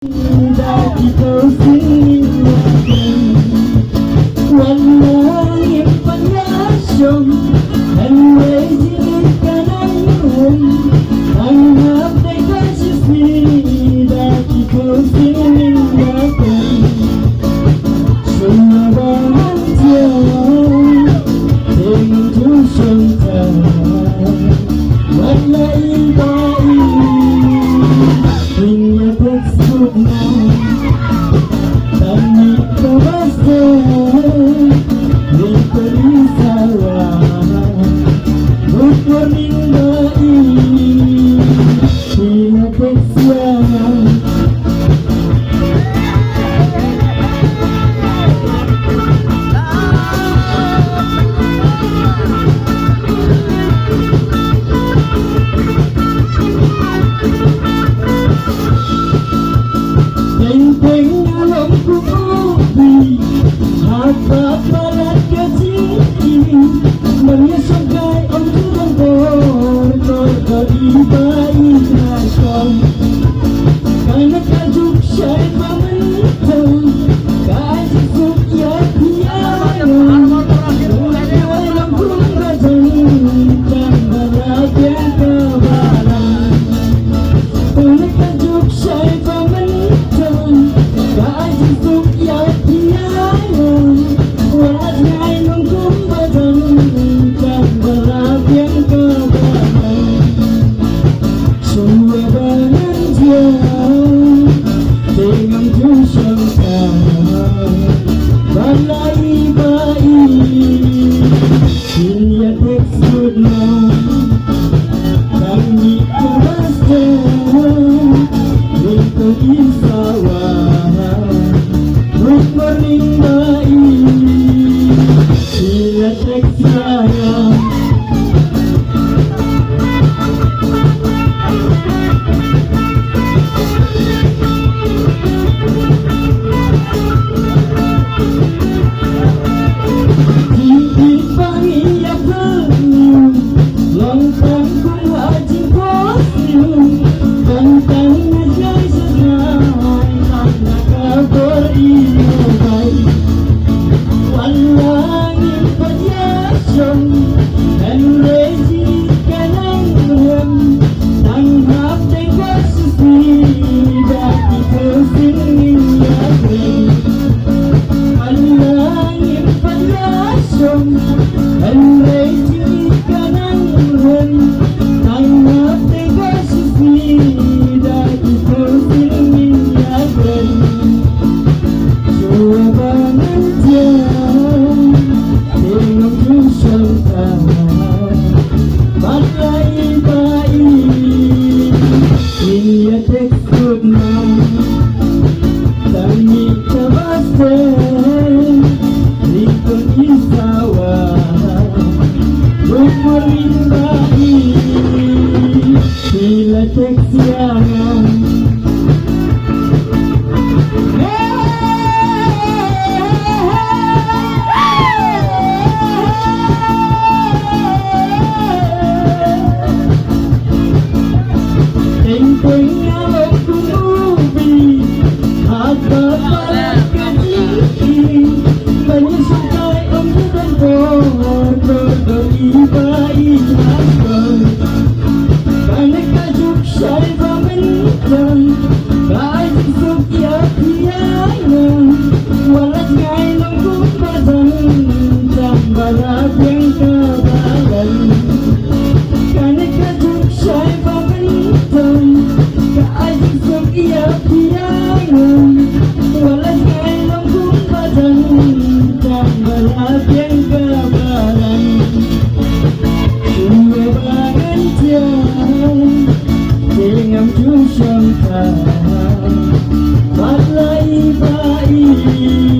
Dati kau singin wallahi panasyon Anway jilid ka ng room Ang hapday ka sismi Dati kau singin natin Sumabangan dyan Dengan tusong ka Wallahi baik Punya tekstur Tani kebasta Diberi salah Ukur nindai Punya tekstur Teng-teng alam ku ubi Harta parat gaji Menyesugai untuk bor Beribai nasyam Karena kajuk syait mementau Kaji sukyat biaya Dalam kumbajan Dan berakhir kebaran Karena kajuk syait mementau Kaji sukyat biaya Walasnya inung kumbajan Dan berakhir kebaran Semua banan jauh Dengan tusangka Balai baik Silia teksturna Kami kebasta Untuk isawah Rukmaning baik Silia teksturna Balai baik